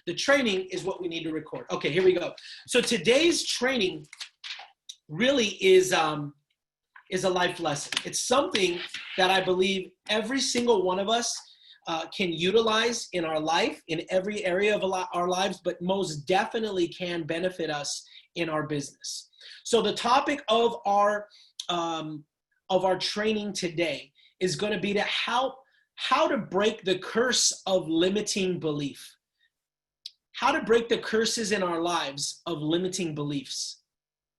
The training is what we need to record. Okay, here we go. So today's training really is a life lesson. It's something that I believe every single one of us can utilize in our life, in every area of our lives, but most definitely can benefit us in our business. So the topic of our training today is going to be how to break the curse of limiting belief. How to break the curses in our lives of limiting beliefs.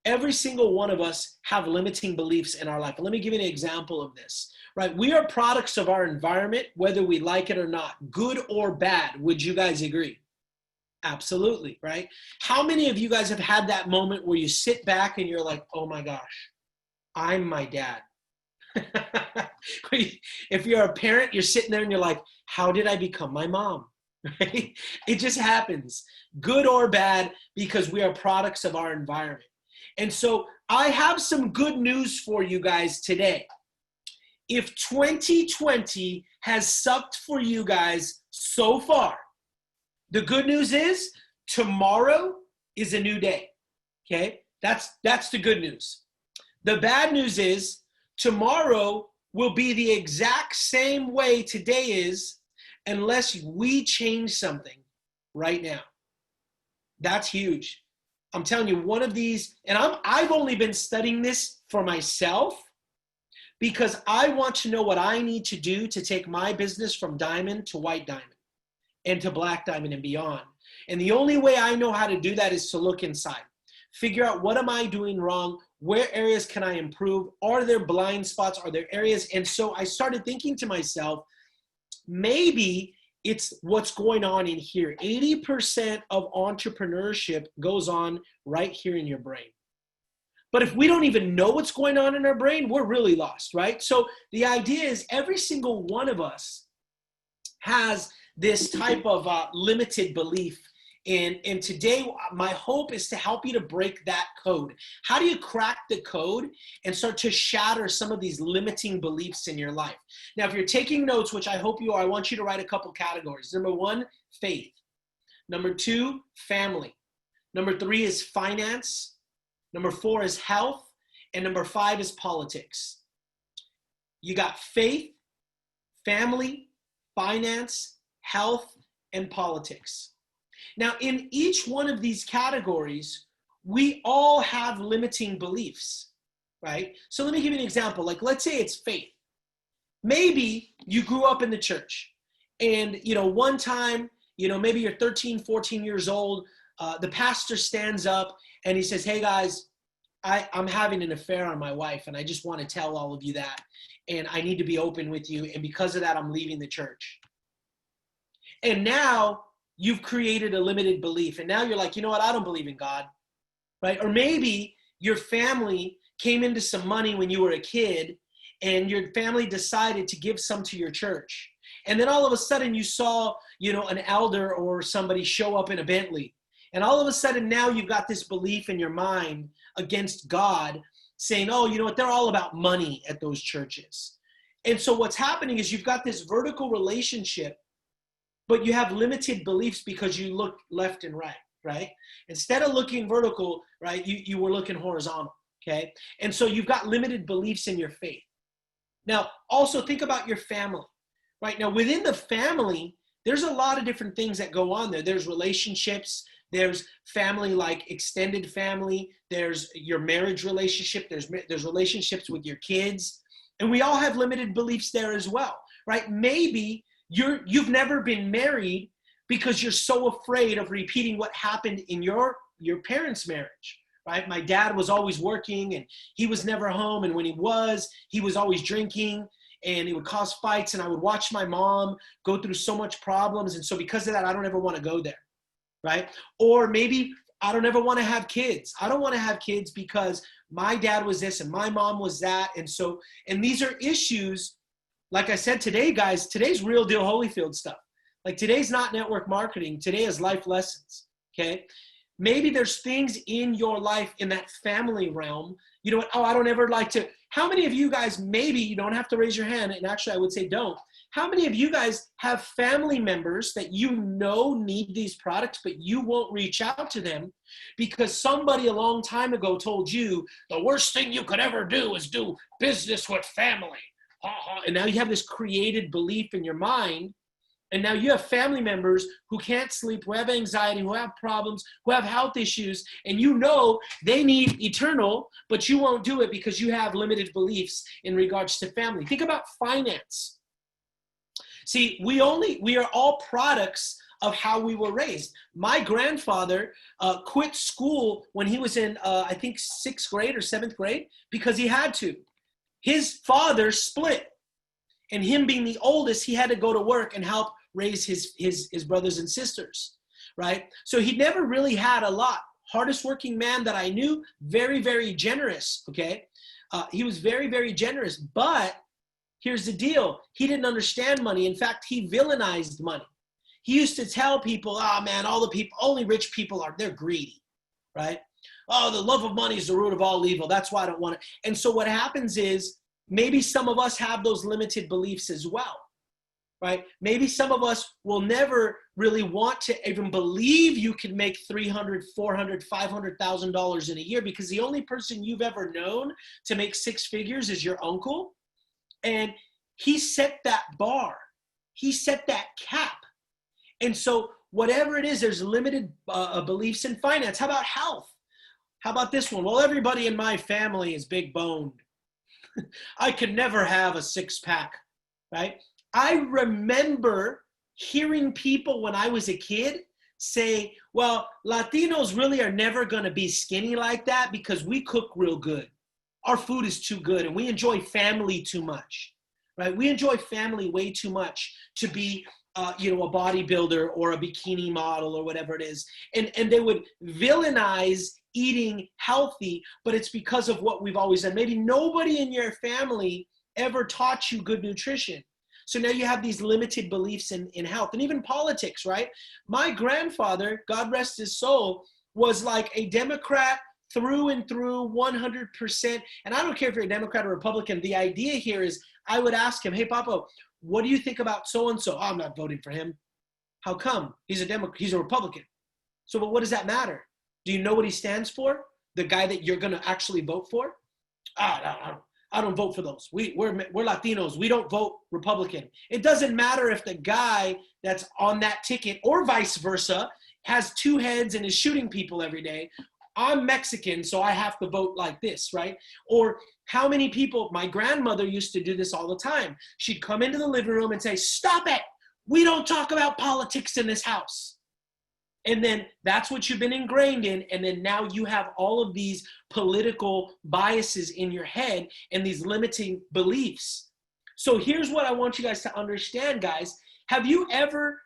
Every single one of us have limiting beliefs in our life. Let me give you an example of this, right? We are products of our environment, whether we like it or not, good or bad. Would you guys agree? Absolutely, right? How many of you guys have had that moment where you sit back and you're like, oh my gosh, I'm my dad. If you're a parent, you're sitting there and you're like, how did I become my mom? Right? It just happens, good or bad, because we are products of our environment. And so I have some good news for you guys today. If 2020 has sucked for you guys so far, the good news is tomorrow is a new day. Okay? That's the good news. The bad news is tomorrow will be the exact same way today is unless we change something right now. That's huge. I'm telling you, one of these, and I've only been studying this for myself because I want to know what I need to do to take my business from diamond to white diamond and to black diamond and beyond. And the only way I know how to do that is to look inside. Figure out, what am I doing wrong? Where areas can I improve? Are there blind spots? Are there areas? And so I started thinking to myself, maybe it's what's going on in here. 80% of entrepreneurship goes on right here in your brain. But if we don't even know what's going on in our brain, we're really lost, right? So the idea is every single one of us has this type of limited belief. And today, my hope is to help you to break that code. How do you crack the code and start to shatter some of these limiting beliefs in your life? Now, if you're taking notes, which I hope you are, I want you to write a couple categories. Number 1, faith. Number 2, family. Number 3 is finance. Number 4 is health. And number 5 is politics. You got faith, family, finance, health, and politics. Now, in each one of these categories, we all have limiting beliefs, right? So let me give you an example. Like, let's say it's faith. Maybe you grew up in the church and, one time, maybe you're 13, 14 years old. The pastor stands up and he says, hey guys, I'm having an affair on my wife and I just want to tell all of you that. And I need to be open with you. And because of that, I'm leaving the church. And now you've created a limited belief. And now you're like, you know what? I don't believe in God, right? Or maybe your family came into some money when you were a kid and your family decided to give some to your church. And then all of a sudden you saw, an elder or somebody show up in a Bentley. And all of a sudden now you've got this belief in your mind against God saying, oh, you know what? They're all about money at those churches. And so what's happening is you've got this vertical relationship, but you have limited beliefs because you look left and right? Instead of looking vertical, right, you were looking horizontal, okay? And so you've got limited beliefs in your faith. Now, also think about your family, right? Now, within the family, there's a lot of different things that go on there. There's relationships, there's family like extended family, there's your marriage relationship, there's relationships with your kids, and we all have limited beliefs there as well, right? Maybe you've never been married because you're so afraid of repeating what happened in your parents' marriage, right? My dad was always working and he was never home. And when he was always drinking and it would cause fights. And I would watch my mom go through so much problems. And so because of that, I don't ever want to go there, right? Or maybe I don't ever want to have kids. I don't want to have kids because my dad was this and my mom was that. And these are issues. Like I said today, guys, today's real deal Holyfield stuff. Like today's not network marketing. Today is life lessons, okay? Maybe there's things in your life in that family realm. You know what? Oh, I don't ever like to. How many of you guys, maybe you don't have to raise your hand, and actually I would say don't. How many of you guys have family members that you know need these products, but you won't reach out to them because somebody a long time ago told you the worst thing you could ever do is do business with family? And now you have this created belief in your mind. And now you have family members who can't sleep, who have anxiety, who have problems, who have health issues, and you know they need eternal, but you won't do it because you have limited beliefs in regards to family. Think about finance. See, we are all products of how we were raised. My grandfather quit school when he was in, I think, 6th grade or 7th grade because he had to. His father split. And him being the oldest, he had to go to work and help raise his brothers and sisters, right? So he never really had a lot. Hardest working man that I knew, very, very generous, okay? He was very, very generous, but here's the deal. He didn't understand money. In fact, he villainized money. He used to tell people, oh man, only rich people they're greedy, right? Oh, the love of money is the root of all evil. That's why I don't want it. And so what happens is, maybe some of us have those limited beliefs as well, right? Maybe some of us will never really want to even believe you can make $300,000, $400,000, $500,000 in a year because the only person you've ever known to make 6 figures is your uncle. And he set that bar. He set that cap. And so whatever it is, there's limited beliefs in finance. How about health? How about this one? Well, everybody in my family is big boned. I could never have a 6-pack, right? I remember hearing people when I was a kid say, well, Latinos really are never going to be skinny like that because we cook real good. Our food is too good and we enjoy family too much, right? We enjoy family way too much to be a bodybuilder or a bikini model or whatever it is. And they would villainize eating healthy, but it's because of what we've always done. Maybe nobody in your family ever taught you good nutrition. So now you have these limited beliefs in health and even politics, right? My grandfather, God rest his soul, was like a Democrat through and through, 100%. And I don't care if you're a Democrat or Republican. The idea here is I would ask him, hey, Papa, what do you think about so-and-so? Oh, I'm not voting for him. How come? He's a Republican. So, but what does that matter? Do you know what he stands for? The guy that you're going to actually vote for? I don't vote for those. We're Latinos. We don't vote Republican. It doesn't matter if the guy that's on that ticket or vice versa has 2 heads and is shooting people every day. I'm Mexican, so I have to vote like this, right? Or how many people, my grandmother used to do this all the time. She'd come into the living room and say, stop it. We don't talk about politics in this house. And then that's what you've been ingrained in. And then now you have all of these political biases in your head and these limiting beliefs. So here's what I want you guys to understand, guys. Have you ever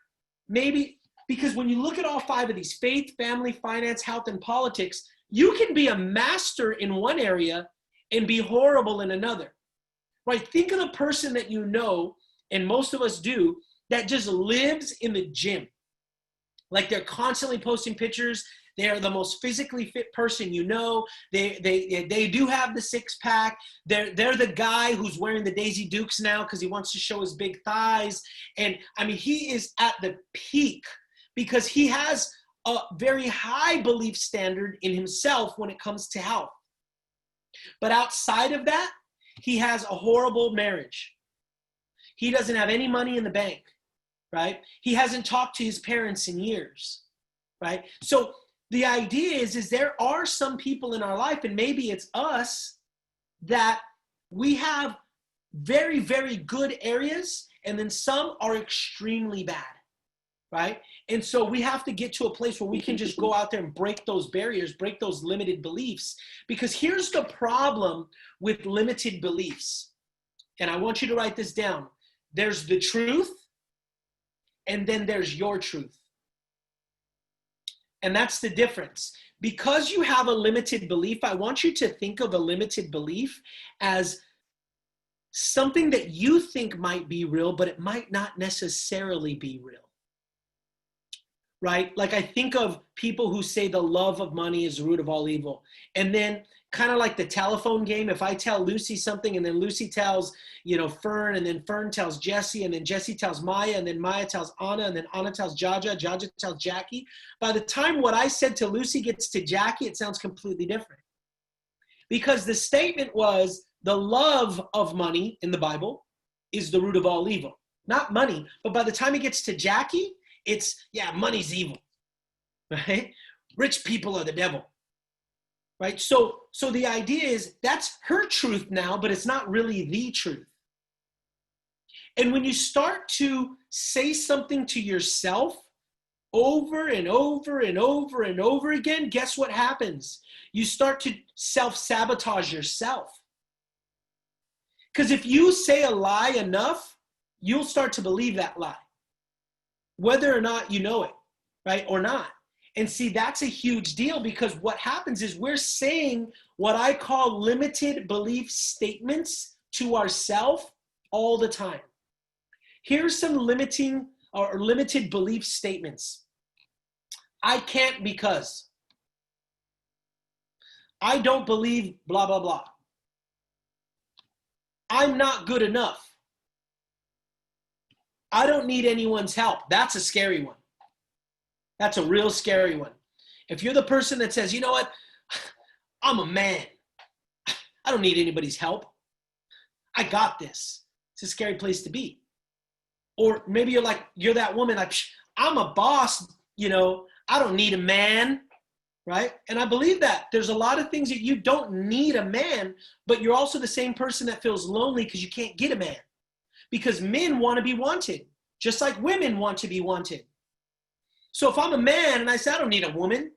because when you look at all 5 of these, faith, family, finance, health, and politics, you can be a master in one area and be horrible in another, right? Think of the person that you know, and most of us do, that just lives in the gym. Like they're constantly posting pictures. They're the most physically fit person you know. They do have the 6-pack. They're the guy who's wearing the Daisy Dukes now because he wants to show his big thighs. And I mean, he is at the peak because he has a very high belief standard in himself when it comes to health. But outside of that, he has a horrible marriage. He doesn't have any money in the bank. Right? He hasn't talked to his parents in years, right? So the idea is there are some people in our life, and maybe it's us, that we have very, very good areas, and then some are extremely bad, right? And so we have to get to a place where we can just go out there and break those barriers, break those limited beliefs, because here's the problem with limited beliefs. And I want you to write this down. There's the truth, and then there's your truth. And that's the difference. Because you have a limited belief, I want you to think of a limited belief as something that you think might be real, but it might not necessarily be real. right? Like I think of people who say the love of money is the root of all evil. And then kind of like the telephone game, if I tell Lucy something and then Lucy tells, Fern, and then Fern tells Jesse, and then Jesse tells Maya, and then Maya tells Anna, and then Anna tells Jaja, Jaja tells Jackie. By the time what I said to Lucy gets to Jackie, it sounds completely different. Because the statement was the love of money in the Bible is the root of all evil. Not money, but by the time it gets to Jackie, it's, yeah, money's evil, right? Rich people are the devil, right? So the idea is that's her truth now, but it's not really the truth. And when you start to say something to yourself over and over and over and over again, guess what happens? You start to self-sabotage yourself. Because if you say a lie enough, you'll start to believe that lie, whether or not you know it, right, or not. And see, that's a huge deal, because what happens is we're saying what I call limited belief statements to ourselves all the time. Here's some limiting or limited belief statements. I can't because. I don't believe blah, blah, blah. I'm not good enough. I don't need anyone's help. That's a scary one. That's a real scary one. If you're the person that says, you know what, I'm a man. I don't need anybody's help. I got this. It's a scary place to be. Or maybe you're that woman, like, I'm a boss, I don't need a man, right? And I believe that. There's a lot of things that you don't need a man, but you're also the same person that feels lonely because you can't get a man. Because men want to be wanted, just like women want to be wanted. So if I'm a man and I say I don't need a woman,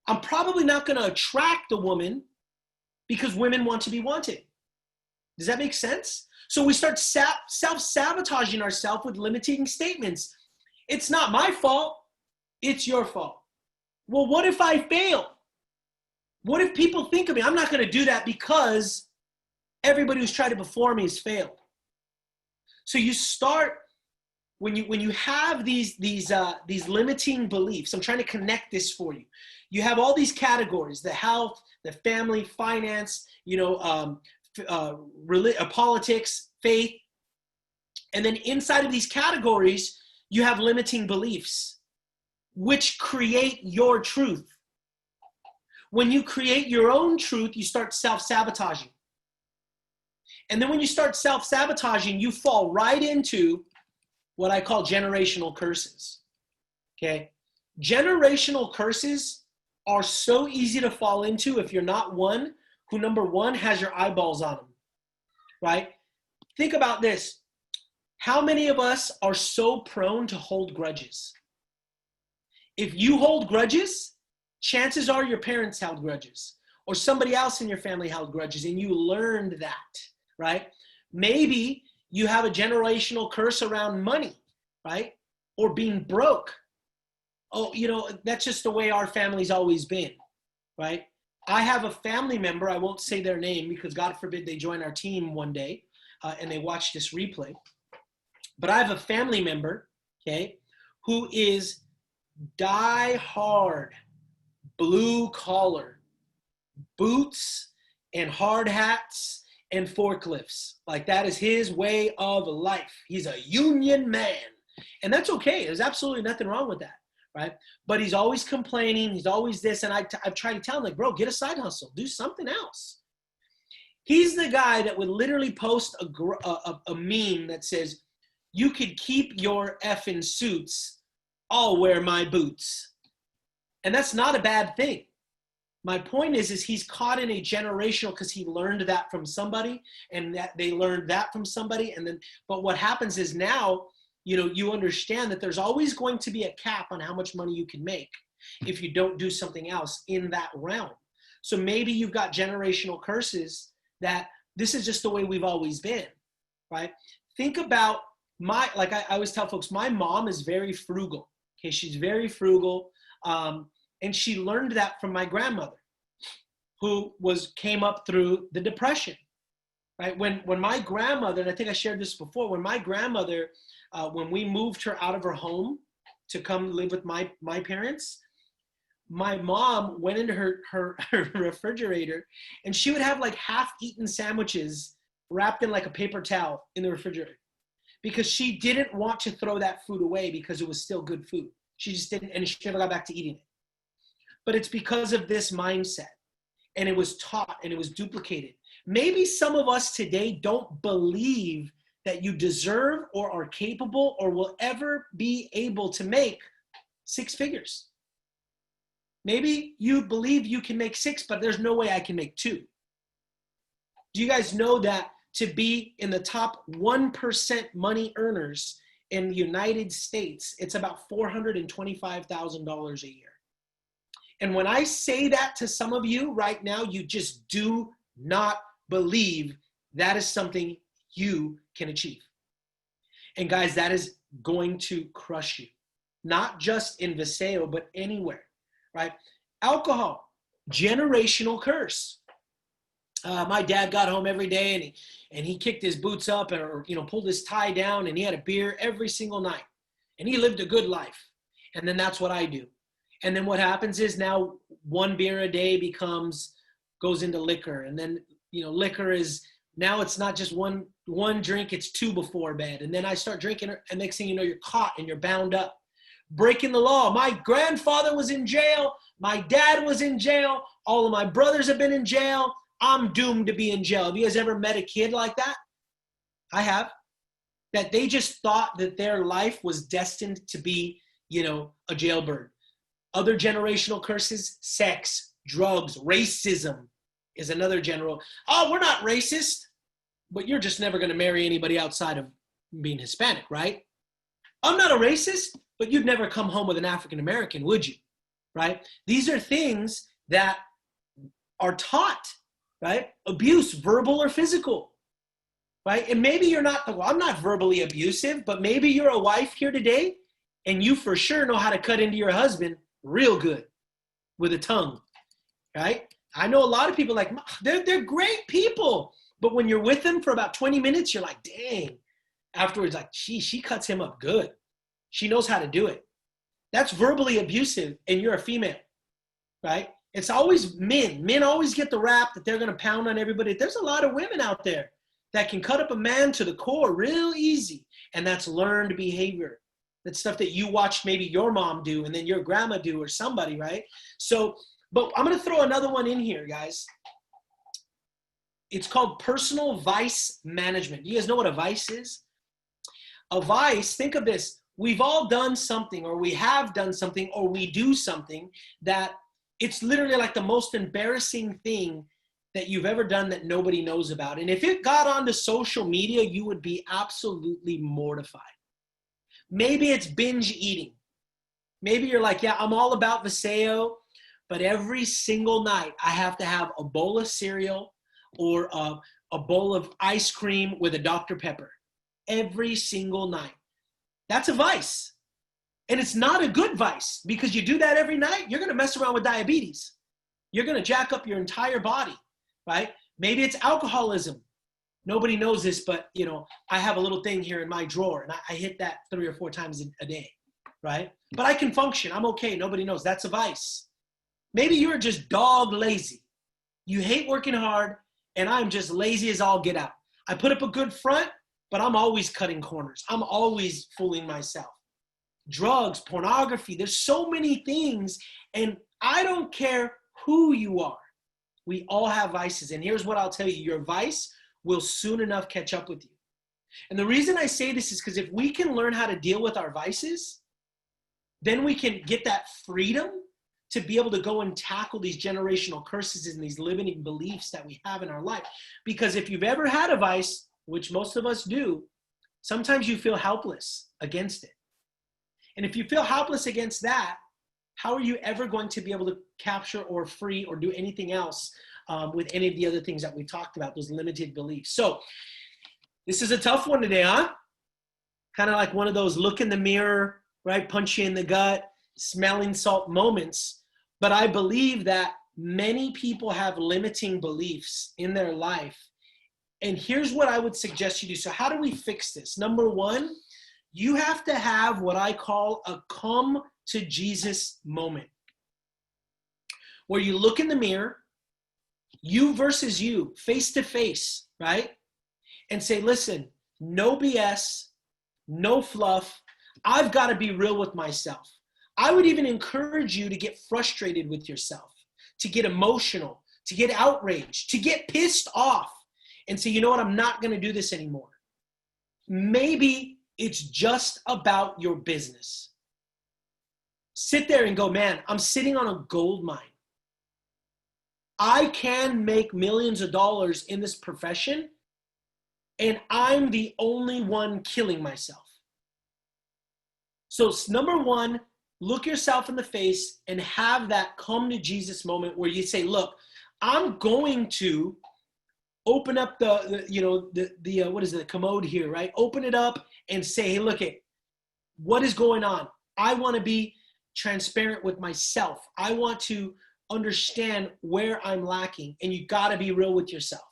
I'm probably not going to attract a woman because women want to be wanted. Does that make sense? So we start self-sabotaging ourselves with limiting statements. It's not my fault. It's your fault. Well, what if I fail? What if people think of me? I'm not going to do that because everybody who's tried it before me has failed. So you start, when you have these limiting beliefs, I'm trying to connect this for you. You have all these categories: the health, the family, finance, politics, faith. And then inside of these categories, you have limiting beliefs, which create your truth. When you create your own truth, you start self-sabotaging. And then when you start self-sabotaging, you fall right into what I call generational curses, okay? Generational curses are so easy to fall into if you're not one who, number one, has your eyeballs on them, right? Think about this. How many of us are so prone to hold grudges? If you hold grudges, chances are your parents held grudges, or somebody else in your family held grudges, and you learned that, right? Maybe you have a generational curse around money, right? Or being broke. Oh, that's just the way our family's always been, right? I have a family member, I won't say their name because God forbid they join our team one day and they watch this replay. But I have a family member, okay, who is die-hard, blue-collar, boots and hard hats and forklifts. Like, that is his way of life. He's a union man. And that's okay. There's absolutely nothing wrong with that, right? But he's always complaining. He's always this. And I've tried to tell him, like, bro, get a side hustle. Do something else. He's the guy that would literally post a meme that says, you could keep your effing suits. I'll wear my boots. And that's not a bad thing. My point is he's caught in a generational, because he learned that from somebody, and that they learned that from somebody. And then, but what happens is now, you understand that there's always going to be a cap on how much money you can make if you don't do something else in that realm. So maybe you've got generational curses that this is just the way we've always been, right? Think about like I always tell folks, my mom is very frugal. Okay, she's very frugal. And she learned that from my grandmother, who came up through the Depression, right? When my grandmother, and I think I shared this before, when my grandmother, when we moved her out of her home, to come live with my parents, my mom went into her refrigerator, and she would have like half-eaten sandwiches wrapped in like a paper towel in the refrigerator, because she didn't want to throw that food away because it was still good food. She just didn't, and she never got back to eating it. But it's because of this mindset, and it was taught and it was duplicated. Maybe some of us today don't believe that you deserve or are capable or will ever be able to make 6 figures. Maybe you believe you can make 6, but there's no way I can make 2. Do you guys know that to be in the top 1% money earners in the United States, it's about $425,000 a year? And when I say that to some of you right now, you just do not believe that is something you can achieve. And guys, that is going to crush you, not just in vaseo, but anywhere. Right? Alcohol, generational curse. My dad got home every day and he kicked his boots up, or pulled his tie down, and he had a beer every single night, and he lived a good life. And then that's what I do. And then what happens is now 1 beer a day goes into liquor, and then liquor is now it's not just one drink, it's 2 before bed, and then I start drinking, and next thing you know, you're caught and you're bound up. Breaking the law. My grandfather was in jail. My dad was in jail. All of my brothers have been in jail. I'm doomed to be in jail. Have you guys ever met a kid like that? I have. That they just thought that their life was destined to be, a jailbird. Other generational curses: sex, drugs, racism is another general. Oh, we're not racist, but you're just never going to marry anybody outside of being Hispanic, right? I'm not a racist, but you'd never come home with an African American, would you? Right? These are things that are taught, right? Abuse, verbal or physical, right? And maybe you're not, well, I'm not verbally abusive, but maybe you're a wife here today and you for sure know how to cut into your husband real good with a tongue, right? I know a lot of people they're great people, but when you're with them for about 20 minutes, you're like, dang. Afterwards, like, she cuts him up good. She knows how to do it. That's verbally abusive, and you're a female, right? It's always men. Men always get the rap that they're going to pound on everybody. There's a lot of women out there that can cut up a man to the core real easy, and that's learned behavior. That's stuff that you watched maybe your mom do and then your grandma do or somebody, right? So, but I'm going to throw another one in here, guys. It's called personal vice management. Do you guys know what a vice is? A vice, think of this. We've all done something, or we have done something, or we do something that it's literally like the most embarrassing thing that you've ever done that nobody knows about. And if it got onto social media, you would be absolutely mortified. Maybe it's binge eating. Maybe you're like, yeah, I'm all about vaseo, but every single night I have to have a bowl of cereal or a bowl of ice cream with a Dr. Pepper every single night. That's a vice. And it's not a good vice, because you do that every night, you're going to mess around with diabetes. You're going to jack up your entire body, right? Maybe it's alcoholism. Nobody knows this, but I have a little thing here in my drawer, and I hit that 3 or 4 times a day, right? But I can function. I'm okay. Nobody knows. That's a vice. Maybe you're just dog lazy. You hate working hard, and I'm just lazy as all get out. I put up a good front, but I'm always cutting corners. I'm always fooling myself. Drugs, pornography, there's so many things, and I don't care who you are. We all have vices, and here's what I'll tell you. Your vice will soon enough catch up with you. And the reason I say this is because if we can learn how to deal with our vices, then we can get that freedom to be able to go and tackle these generational curses and these limiting beliefs that we have in our life. Because if you've ever had a vice, which most of us do, sometimes you feel helpless against it. And if you feel helpless against that, how are you ever going to be able to capture or free or do anything else with any of the other things that we talked about, those limited beliefs? So this is a tough one today, huh? Kind of like one of those look in the mirror, right? Punch you in the gut, smelling salt moments. But I believe that many people have limiting beliefs in their life. And here's what I would suggest you do. So how do we fix this? Number one, You have to have what I call a come to Jesus moment, where you look in the mirror, you versus you, face to face, right? And say, listen, no BS, no fluff. I've got to be real with myself. I would even encourage you to get frustrated with yourself, to get emotional, to get outraged, to get pissed off and say, you know what, I'm not going to do this anymore. Maybe it's just about your business. Sit there and go, man, I'm sitting on a gold mine. I can make millions of dollars in this profession, and I'm the only one killing myself. So number one, look yourself in the face and have that come to Jesus moment where you say, look, I'm going to open up the commode here, right? Open it up and say, hey, look, what is going on? I want to be transparent with myself. I want to understand where I'm lacking, and you got to be real with yourself.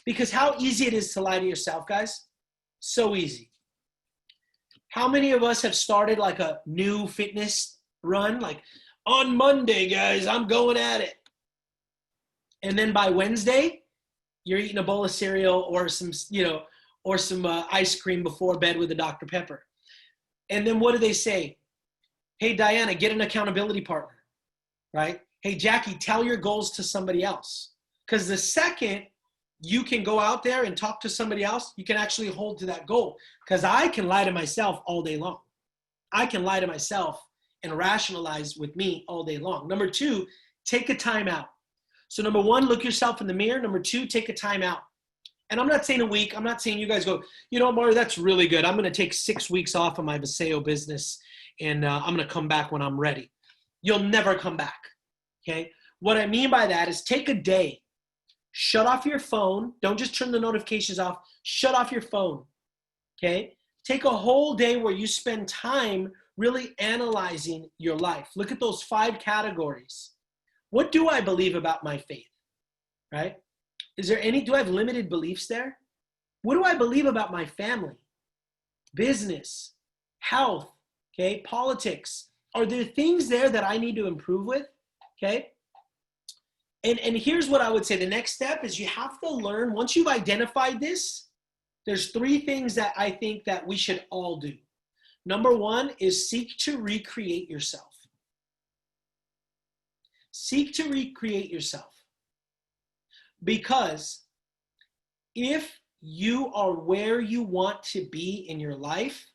Because how easy it is to lie to yourself, guys. So easy. How many of us have started like a new fitness run? Like, on Monday, guys, I'm going at it. And then by Wednesday, you're eating a bowl of cereal or some ice cream before bed with a Dr. Pepper. And then what do they say? Hey, Diana, get an accountability partner, right? Hey, Jackie, tell your goals to somebody else. Because the second you can go out there and talk to somebody else, you can actually hold to that goal. Because I can lie to myself all day long. I can lie to myself and rationalize with me all day long. Number two, take a time out. So number one, look yourself in the mirror. Number two, take a time out. And I'm not saying a week. I'm not saying you guys go, you know, Mario, that's really good. I'm going to take 6 weeks off of my vaseo business, and I'm going to come back when I'm ready. You'll never come back, okay? What I mean by that is take a day. Shut off your phone. Don't just turn the notifications off. Shut off your phone, okay? Take a whole day where you spend time really analyzing your life. Look at those 5 categories. What do I believe about my faith, right? Do I have limited beliefs there? What do I believe about my family, business, health, okay, politics? Are there things there that I need to improve with, okay? And here's what I would say. The next step is you have to learn, once you've identified this, there's 3 things that I think that we should all do. Number 1 is seek to recreate yourself. Seek to recreate yourself. Because if you are where you want to be in your life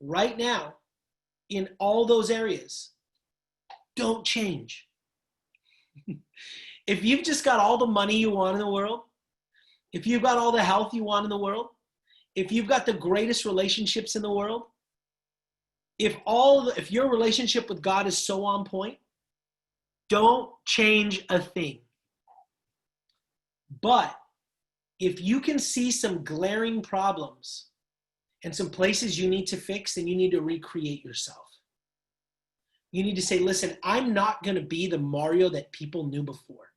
right now, in all those areas, don't change. If you've just got all the money you want in the world, if you've got all the health you want in the world, if you've got the greatest relationships in the world, if your relationship with God is so on point, don't change a thing. But if you can see some glaring problems and some places you need to fix, then you need to recreate yourself. You need to say, listen, I'm not going to be the Mario that people knew before.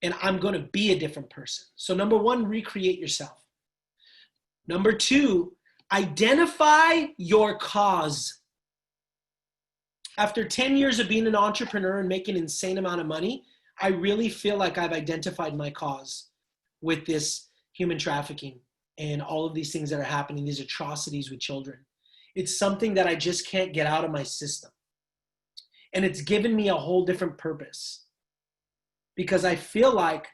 And I'm going to be a different person. So number 1, recreate yourself. Number 2, identify your cause. After 10 years of being an entrepreneur and making an insane amount of money, I really feel like I've identified my cause with this human trafficking and all of these things that are happening, these atrocities with children. It's something that I just can't get out of my system. And it's given me a whole different purpose. Because I feel like,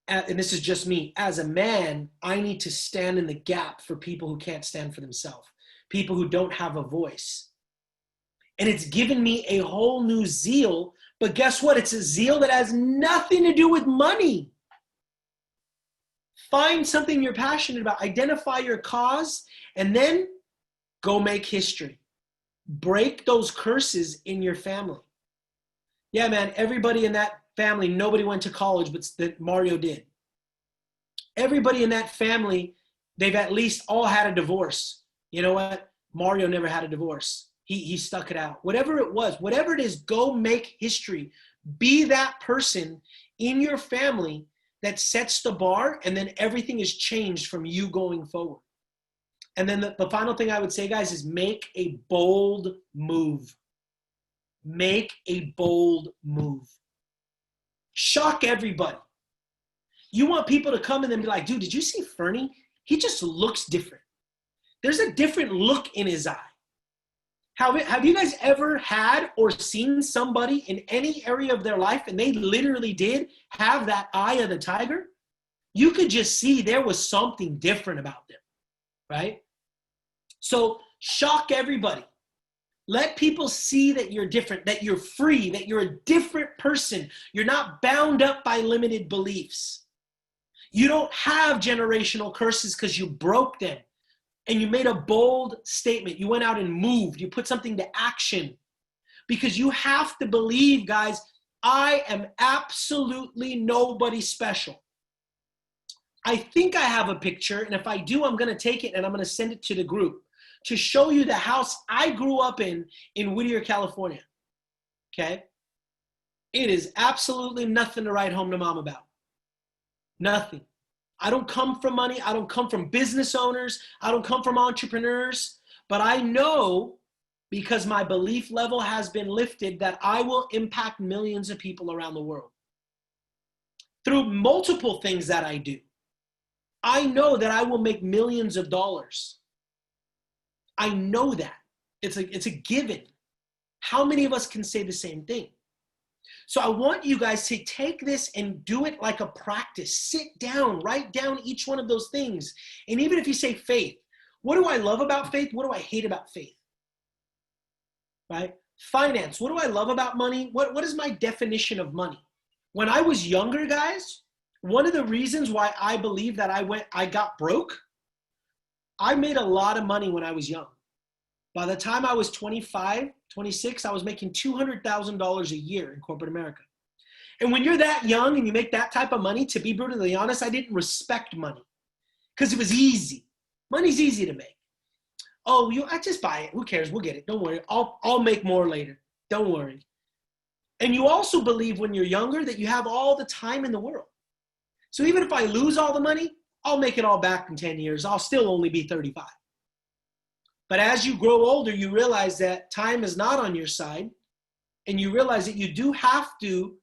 and this is just me, as a man, I need to stand in the gap for people who can't stand for themselves, people who don't have a voice. And it's given me a whole new zeal. But guess what? It's a zeal that has nothing to do with money. Find something you're passionate about. Identify your cause, and then go make history. Break those curses in your family. Yeah, man, everybody in that family, nobody went to college, but Mario did. Everybody in that family, they've at least all had a divorce. You know what? Mario never had a divorce. He stuck it out. Whatever it was, whatever it is, go make history. Be that person in your family that sets the bar, and then everything is changed from you going forward. And then the final thing I would say, guys, is make a bold move. Make a bold move. Shock everybody. You want people to come and then be like, dude, did you see Fernie? He just looks different. There's a different look in his eye. Have you guys ever had or seen somebody in any area of their life and they literally did have that eye of the tiger? You could just see there was something different about them, right? So shock everybody. Let people see that you're different, that you're free, that you're a different person. You're not bound up by limited beliefs. You don't have generational curses because you broke them. And you made a bold statement. You went out and moved. You put something to action. Because you have to believe, guys, I am absolutely nobody special. I think I have a picture, and if I do, I'm going to take it and I'm going to send it to the group to show you the house I grew up in Whittier, California. Okay? It is absolutely nothing to write home to mom about. Nothing. I don't come from money. I don't come from business owners. I don't come from entrepreneurs. But I know, because my belief level has been lifted, that I will impact millions of people around the world through multiple things that I do. I know that I will make millions of dollars. I know that. It's a given. How many of us can say the same thing? So I want you guys to take this and do it like a practice. Sit down, write down each one of those things. And even if you say faith, what do I love about faith? What do I hate about faith? Right? Finance, what do I love about money? What is my definition of money? When I was younger, guys, one of the reasons why I believe that I got broke, I made a lot of money when I was young. By the time I was 25, 26, I was making $200,000 a year in corporate America. And when you're that young and you make that type of money, to be brutally honest, I didn't respect money because it was easy. Money's easy to make. Oh, I just buy it. Who cares? We'll get it. Don't worry. I'll make more later. Don't worry. And you also believe when you're younger that you have all the time in the world. So even if I lose all the money, I'll make it all back in 10 years. I'll still only be 35. But as you grow older, you realize that time is not on your side, and you realize that you do have to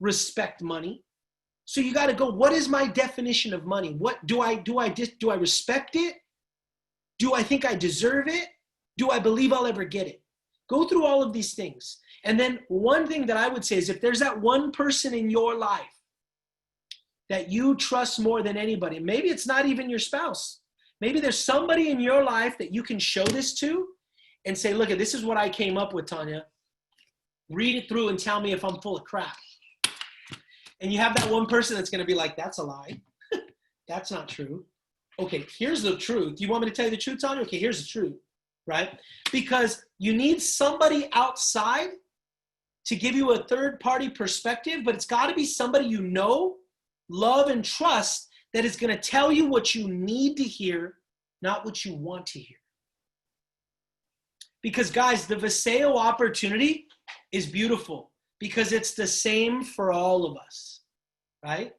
respect money. So you got to go, what is my definition of money? What do I respect it? Do I think I deserve it? Do I believe I'll ever get it? Go through all of these things. And then one thing that I would say is, if there's that one person in your life that you trust more than anybody, maybe it's not even your spouse. Maybe there's somebody in your life that you can show this to and say, look, this is what I came up with, Tanya. Read it through and tell me if I'm full of crap. And you have that one person that's going to be like, that's a lie. That's not true. Okay, here's the truth. You want me to tell you the truth, Tanya? Okay, here's the truth, right? Because you need somebody outside to give you a third-party perspective, but it's got to be somebody you know, love, and trust that is going to tell you what you need to hear, not what you want to hear. Because guys, the vaseo opportunity is beautiful because it's the same for all of us, right?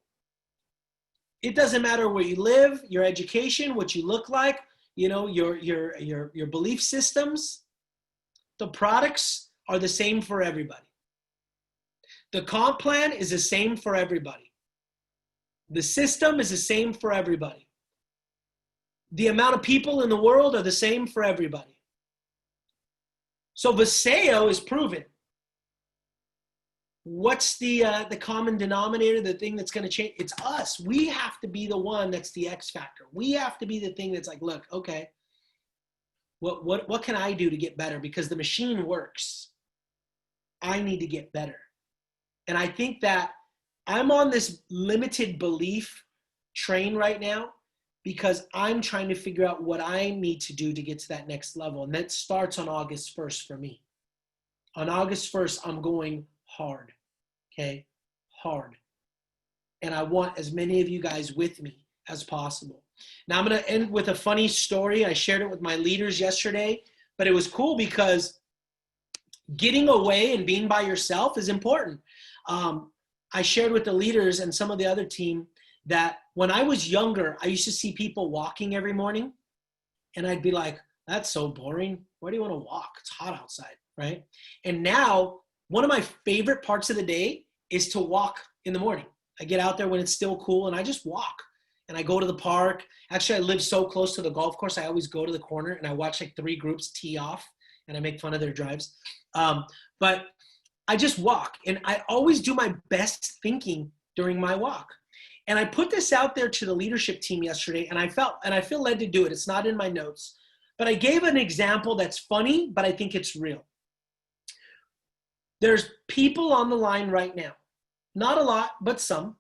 It doesn't matter where you live, your education, what you look like, you know, your belief systems. The products are the same for everybody. The comp plan is the same for everybody. The system is the same for everybody. The amount of people in the world are the same for everybody. So vaseo is proven. What's the common denominator, the thing that's going to change? It's us. We have to be the one that's the X factor. We have to be the thing that's like, look, okay, what can I do to get better? Because the machine works. I need to get better. And I think that I'm on this limited belief train right now because I'm trying to figure out what I need to do to get to that next level. And that starts on August 1st for me. On August 1st, I'm going hard, okay? Hard. And I want as many of you guys with me as possible. Now I'm going to end with a funny story. I shared it with my leaders yesterday, but it was cool because getting away and being by yourself is important. I shared with the leaders and some of the other team that when I was younger, I used to see people walking every morning. And I'd be like, that's so boring. Why do you want to walk? It's hot outside, right? And now one of my favorite parts of the day is to walk in the morning. I get out there when it's still cool and I just walk. And I go to the park. Actually, I live so close to the golf course. I always go to the corner and I watch like 3 groups tee off and I make fun of their drives. But I just walk and I always do my best thinking during my walk. And I put this out there to the leadership team yesterday and I feel led to do it. It's not in my notes, but I gave an example that's funny, but I think it's real. There's people on the line right now, not a lot, but some.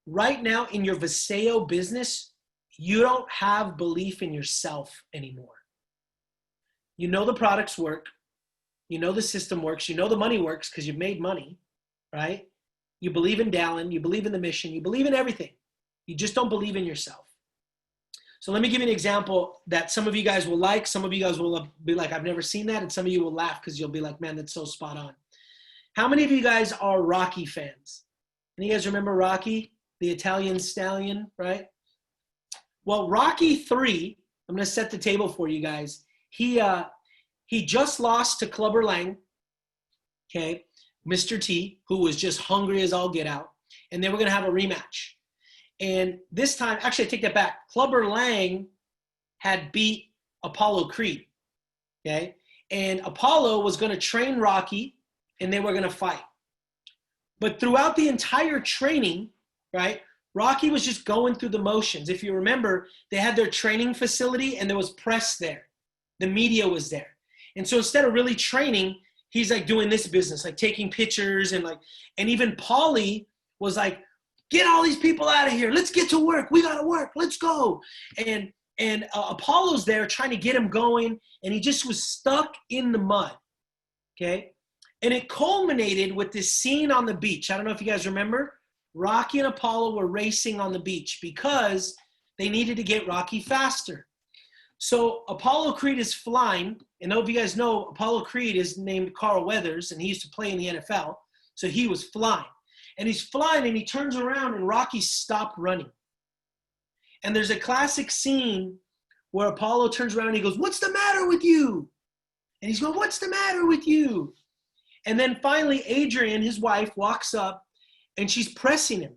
Right now in your vaseo business, you don't have belief in yourself anymore. You know the products work. You know the system works. You know the money works because you've made money, right? You believe in Dallin. You believe in the mission. You believe in everything. You just don't believe in yourself. So let me give you an example that some of you guys will like. Some of you guys will be like, I've never seen that. And some of you will laugh because you'll be like, man, that's so spot on. How many of you guys are Rocky fans? And you guys remember Rocky, the Italian stallion, right? Well, Rocky 3, I'm going to set the table for you guys. He just lost to Clubber Lang, okay, Mr. T, who was just hungry as all get out, and they were going to have a rematch. And this time, actually, I take that back. Clubber Lang had beat Apollo Creed, okay? And Apollo was going to train Rocky, and they were going to fight. But throughout the entire training, right, Rocky was just going through the motions. If you remember, they had their training facility, and there was press there. The media was there. And so instead of really training, he's like doing this business, like taking pictures and even Paulie was like, get all these people out of here. Let's get to work. We got to work. Let's go. And Apollo's there trying to get him going. And he just was stuck in the mud. Okay. And it culminated with this scene on the beach. I don't know if you guys remember. Rocky and Apollo were racing on the beach because they needed to get Rocky faster. So Apollo Creed is flying, and I know if you guys know, Apollo Creed is named Carl Weathers, and he used to play in the NFL, so he was flying. And he's flying, and he turns around, and Rocky stopped running. And there's a classic scene where Apollo turns around, and he goes, what's the matter with you? And he's going, what's the matter with you? And then finally, Adrian, his wife, walks up, and she's pressing him.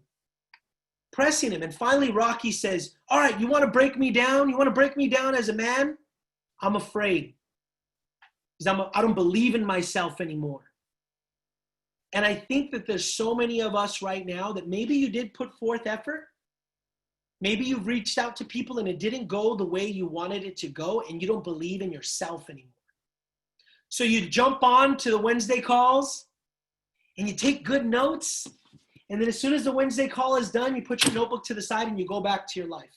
And finally Rocky says, all right, you want to break me down? You want to break me down as a man? I'm afraid. Because I don't believe in myself anymore. And I think that there's so many of us right now that maybe you did put forth effort. Maybe you reached out to people and it didn't go the way you wanted it to go and you don't believe in yourself anymore. So you jump on to the Wednesday calls and you take good notes. And then as soon as the Wednesday call is done, you put your notebook to the side and you go back to your life.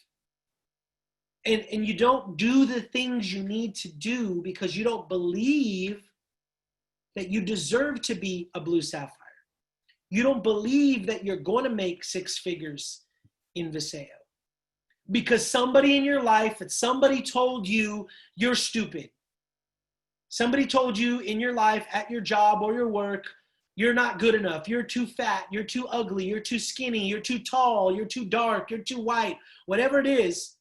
And you don't do the things you need to do because you don't believe that you deserve to be a blue sapphire. You don't believe that you're going to make 6 figures in Vaseo. Because somebody in your life, that somebody told you you're stupid. Somebody told you in your life, at your job or your work, you're not good enough. You're too fat. You're too ugly. You're too skinny. You're too tall. You're too dark. You're too white. Whatever it is.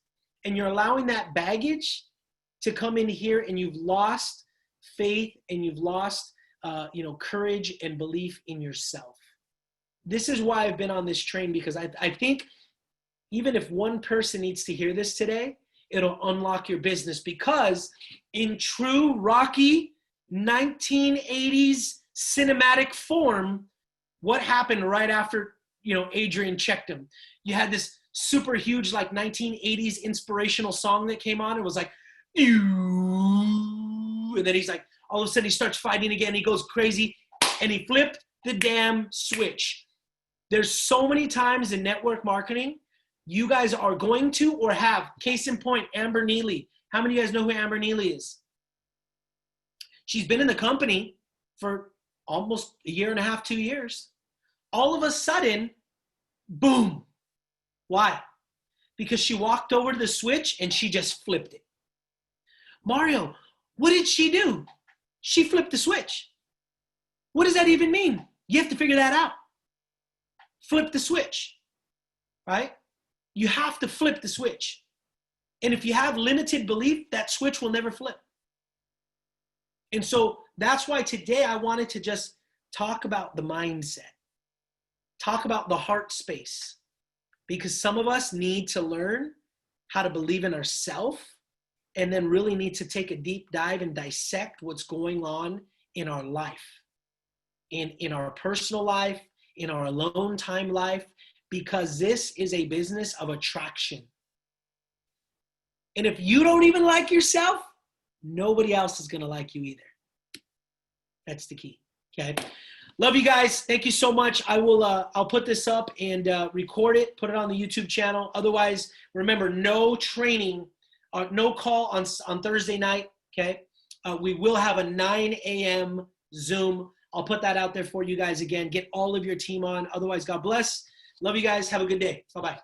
And you're allowing that baggage to come in here and you've lost faith and you've lost courage and belief in yourself. This is why I've been on this train because I think even if one person needs to hear this today, it'll unlock your business because in true Rocky 1980s cinematic form, what happened right after, Adrian checked him? You had this super huge, 1980s inspirational song that came on. It was like, and then he's like, all of a sudden he starts fighting again. He goes crazy and he flipped the damn switch. There's so many times in network marketing, you guys are going to or have, case in point, Amber Neely. How many of you guys know who Amber Neely is? She's been in the company for almost a year and a half, 2 years. All of a sudden, boom. Why? Because she walked over to the switch and she just flipped it. Mario, what did she do? She flipped the switch. What does that even mean? You have to figure that out. Flip the switch, right? You have to flip the switch. And if you have limited belief, that switch will never flip. And so that's why today I wanted to just talk about the mindset, talk about the heart space, because some of us need to learn how to believe in ourselves and then really need to take a deep dive and dissect what's going on in our life, in our personal life, in our alone time life, because this is a business of attraction. And if you don't even like yourself, nobody else is going to like you either. That's the key. Okay. Love you guys. Thank you so much. I'll put this up and record it, put it on the YouTube channel. Otherwise, remember, no training, no call on Thursday night. Okay. We will have a 9 a.m. Zoom. I'll put that out there for you guys again. Get all of your team on. Otherwise, God bless. Love you guys. Have a good day. Bye-bye.